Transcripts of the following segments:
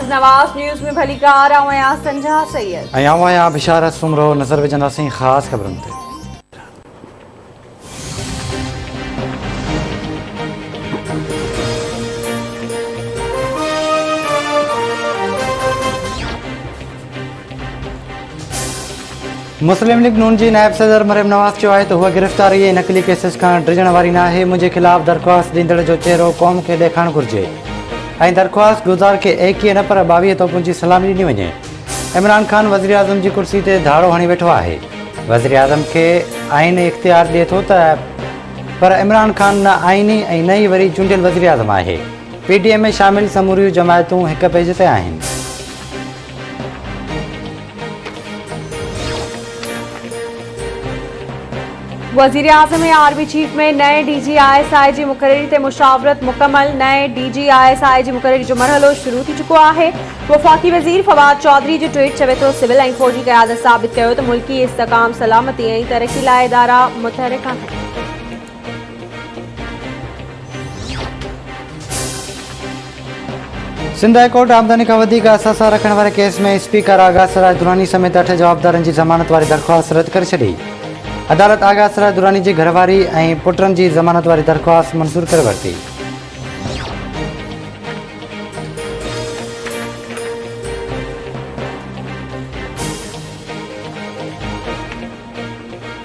नाज़ नवाज़ news में भलीकार आया संजा सैयद आया बिशारत सुमरो नज़र विझंदासीं ख़ासि ख़बरुनि ते। मुस्लिम लीग नून जी नायब सदर मरियम नवाज़ चयो आहे त हूअ गिरफ़्तारी ऐं नकली केसिस खां डिॼण वारी न आहे। मुंहिंजे ख़िलाफ़ दरख़्वास्त ॾींदड़ जो चहिरो क़ौम खे ॾेखारणु घुरिजे ऐं दरख़्वास्त गुज़ार खे 21 न पर 22 तोपुनि जी सलामी ॾिनी वञे। इमरान ख़ान वज़ीर आज़म जी कुर्सी ते धाड़ो हणी वेठो आहे। वज़ीर आज़म खे आइन इख़्तियार ॾिए थो त पर इमरान ख़ान न आइनी ऐं न ई वरी चूंडियल वज़ीर आज़म आहे। PTM में शामिल समूरियूं जमायतूं हिक पेज ते आहिनि। वज़ीर आज़म ऐं आर्मी चीफ में नए DG ISI जी मुक़ररी ते मुशावरत मुकम्मल। नए DG ISI जी मुक़ररी जो मरहलो शुरू थी चुको आहे। वफ़ाक़ी वज़ीर फवाद चौधरी जो ट्वीट चवे थो सिविल ऐं फ़ौजी क़यादत साबित कयो त मुल्की इस्तेकाम सलामती ऐं तरक़ी लाइ इदारा मुतहरिक आहिनि। सिंध हाई कोर्ट आमदनी खां वधीक असासा रखण वारे केस में स्पीकर आगा सराज दुरानी समेत 8 जवाबदारनि जी ज़मानत वारी दरख़्वास्त रद्द करे छॾी। अदालत आगा सराज दुरानी जी घरवारी ऐं पुटनि जी ज़मानत वारी दरख़्वास्त मंज़ूर करे वरिती।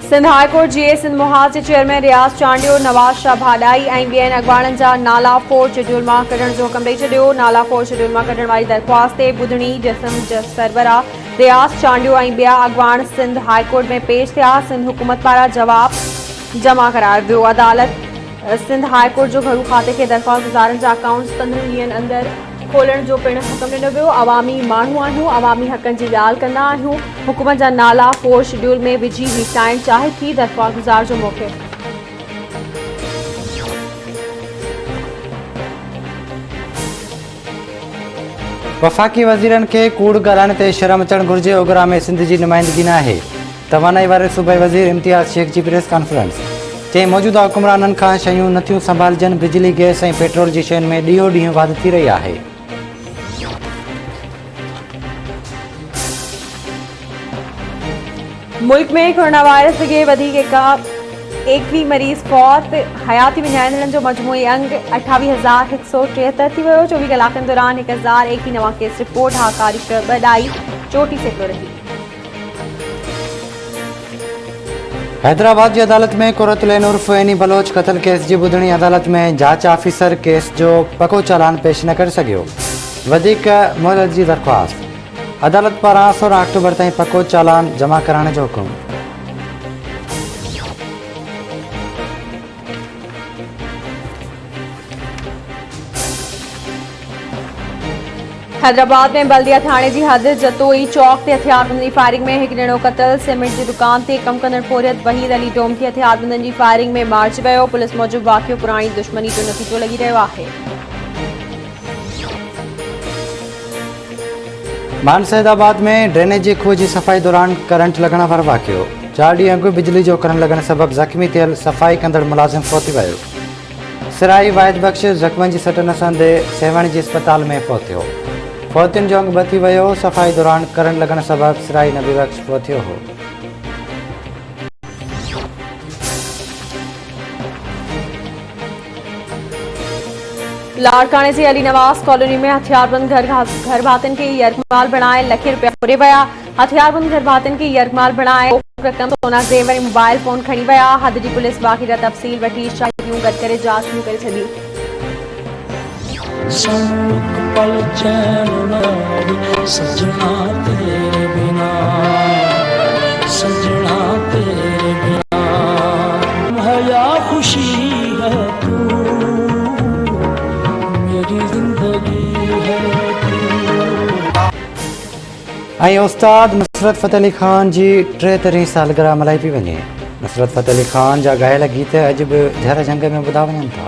Sindh high court GA Sindh Mahaz जे चेयरमैन रियाज़ चांडियो नवाज़ शाह भाॾाई ऐं ॿियनि अॻवाणनि जा नाला फोर्स शेड्यूल मां कढण जो हुकम ॾेई छॾियो। नाला फोर्स शेड्यूल मां कढण वारी दरख़्वास्त ते ॿुधणी जसम सरबराह रियाज़ चांडियो ऐं ॿिया अॻवान सिंध हाई कोर्ट में पेश थिया। सिंध हुकूमत पारां जवाब जमा करायो वियो। अदालत सिंध हाई कोर्ट जो घरू खाते खे दरख़्वास्त गुज़ारनि जा अकाउंट्स 15 ॾींहंनि अंदरि खोलण जो पिणु हुकम ॾिनो वियो। अवामी माण्हू आहियूं, अवामी हक़नि जी ॻाल्हि कंदा आहियूं। हुकूमत जा नाला फोर्स शेड्यूल में विझी हिटाइण चाहे थी दरख़्वास्त गुज़ार जो मौक़े। वफ़ाक़ी वज़ीरनि खे कूड़ ॻाल्हाइण ते शर्म अचणु घुरिजे। ओगरा में सिंध जी नुमाइंदगी न आहे। तवानाई वारे सूबाई वज़ीर इम्तियाज़ शेख जी प्रेस कॉन्फ्रेंस चई मौजूदा हुकुमराननि खां शयूं नथियूं संभालजनि। बिजली गैस ऐं पेट्रोल जी शयुनि में ॾींहों ॾींहुं वाधि थी रही आहे। मुल्क में कोरोना वायरस के वधीक का 21 मरीज़ फौत। हयाती विञाइंदड़नि जो मजमूई अंग 28,173 थी वियो। 24 कलाकनि दौरान 1001 नवां केस रिपोर्ट। हाकारी बडाई 34 सैकड़ो रही। हैदराबाद जी अदालत में कुरतुलैन उर्फ़ एनी बलोच क़त्ल केस जी ॿुधणी। अदालत में जांच ऑफिसर केस जो पको चालान पेश न करे सघियो। वधीक मोहलत जी दरख़्वास्त। अदालत पारां 16 अक्टूबर ताईं पको चालान जमा कराइण जो हुकुम। हैदराबाद में बल्दिया थाने जी हद जतोई चौक ते हथियारबंदी फायरिंग में हिकु ॼणो क़त्ल। सीमेंट जी दुकान ते कम कंदड़ फोरियत वहीद अली डोमकी हथियारबंदनि जी फायरिंग में मारिजी वियो। पुलिस मूजिबि वाक़ियो पुराणी दुश्मनी जो नतीजो लॻी रहियो आहे। मानसैदाबाद में ड्रेनेज जी खूह जी सफ़ाई दौरान करंट लॻण वारो वाक़ियो। 4 ॾींहं अॻु बिजली जो करंट लॻण सबबि ज़ख़्मी थियल सफ़ाई कंदड़ मुलाज़िम फौत थी वियो। सिराई वाहिद बख़्श ज़ख़्मनि जी सट नसंदे सेवण जी अस्पताल में फौत थियो। फौतियुनि जो अंग बची वियो। सफ़ाई दौरान करंट लॻण सबबि सिराई नबी बख़्श फौत थियो हो। लाड़काने जी अली नवाज़ कॉलोनी में हथियारबंद घर भातियुनि खे यरगमाल बणाए लखे रुपया फुरे विया। हथियारबंद घर भातियुनि खे यरगमाल बणाए रक़म सोना ज़ेवर ऐं मोबाइल फ़ोन खणी विया। हद जी पुलिस बाक़ी तफ़सील वठी शाहिदियूं गॾु करे जांच शुरू करे छॾी। ऐं उस्ताद नुसरत फ़तेह अली ख़ान जी 73 सालगिरह मल्हाई पई वञे। नुसरत फ़तेह अली ख़ान जा ॻायल गीत अॼु बि झर झंग में ॿुधा वञनि था।